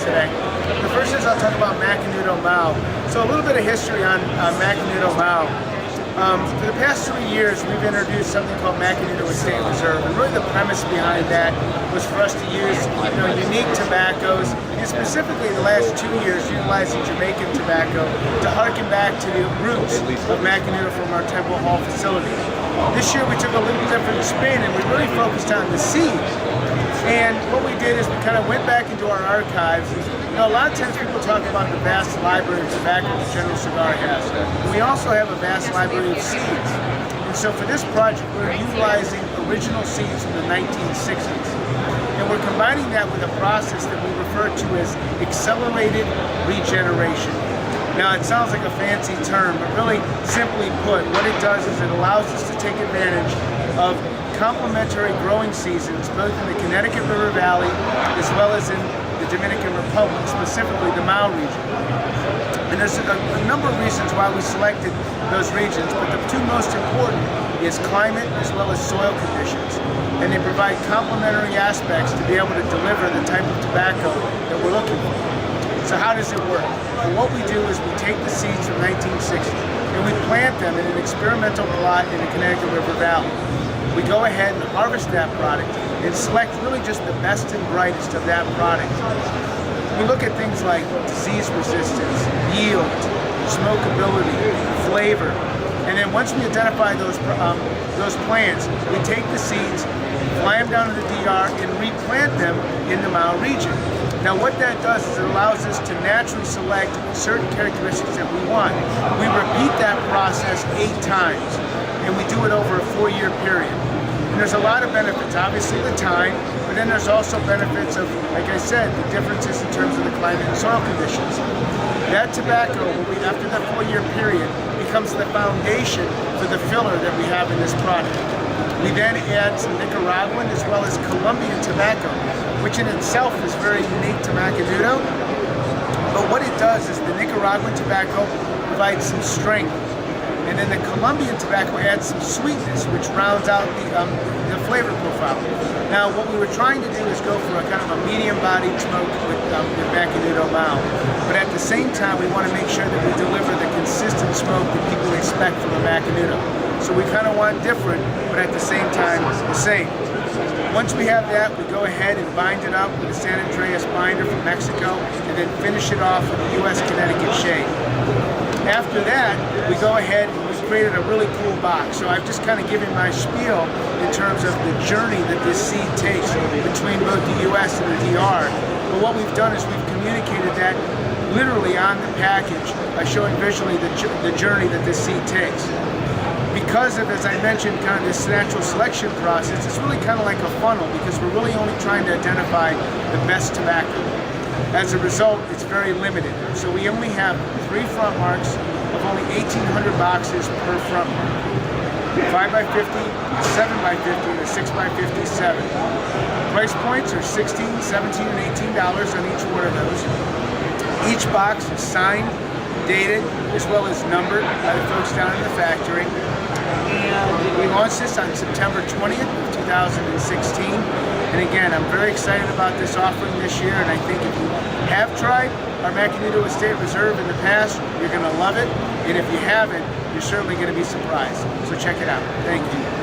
today. The first is I'll talk about Macanudo Mao. So a little bit of history on Macanudo Mao. For the past 3 years, we've introduced something called Macanudo Estate Reserve, and really the premise behind that was for us to use unique tobaccos, and specifically the last 2 years utilizing Jamaican tobacco to harken back to the roots of Macanudo from our Temple Hall facility. This year we took a little different spin, and we really focused on the seed. And what we did is we kind of went back into our archives. A lot of times people talk about the vast library of tobacco that General Cigar has. And we also have a vast library of seeds. And so for this project, we're utilizing original seeds from the 1960s. And we're combining that with a process that we refer to as accelerated regeneration. Now, it sounds like a fancy term, but really, simply put, what it does is it allows us to take advantage of complementary growing seasons, both in the Connecticut River Valley as well as in the Dominican Republic, specifically the Mao region. And there's a number of reasons why we selected those regions, but the two most important is climate as well as soil conditions. And they provide complementary aspects to be able to deliver the type of tobacco that we're looking for. So how does it work? Well, what we do is we take the seeds from 1960 and we plant them in an experimental plot in the Connecticut River Valley. We go ahead and harvest that product and select really just the best and brightest of that product. We look at things like disease resistance, yield, smokability, flavor, and then once we identify those plants, we take the seeds, fly them down to the DR, and replant them in the Mao region. Now what that does is it allows us to naturally select certain characteristics that we want. We repeat that process 8 times, and we do it over a 4-year period. And there's a lot of benefits, obviously the time, but then there's also benefits of, like I said, the differences in terms of the climate and soil conditions. That tobacco, after that 4-year period, becomes the foundation for the filler that we have in this product. We then add some Nicaraguan as well as Colombian tobacco, which in itself is very unique to Macanudo. But what it does is the Nicaraguan tobacco provides some strength, and then the Colombian tobacco adds some sweetness, which rounds out the flavor profile. Now, what we were trying to do is go for a kind of a medium-bodied smoke with Macanudo Mao, but at the same time, we want to make sure that we deliver the consistent smoke that people expect from a Macanudo. So we kind of want different, but at the same time, the same. Once we have that, we go ahead and bind it up with a San Andreas binder from Mexico, and then finish it off with a U.S. Connecticut shade. After that, we go ahead and we've created a really cool box. So I've just kind of given my spiel in terms of the journey that this seed takes between both the U.S. and the DR. But what we've done is we've communicated that literally on the package by showing visually the journey that this seed takes. Because of, as I mentioned, kind of this natural selection process, it's really kind of like a funnel because we're really only trying to identify the best tobacco. As a result, it's very limited. So we only have 3 front marks of only 1,800 boxes per front mark. 5x50, 7x50, and a 6x57. Price points are $16, $17, and $18 on each one of those. Each box is signed, dated, as well as numbered by the folks down in the factory. And we launched this on September 20th of 2016. And again, I'm very excited about this offering this year, and I think if you have tried our Macanudo Estate Reserve in the past, you're going to love it. And if you haven't, you're certainly going to be surprised. So check it out. Thank you.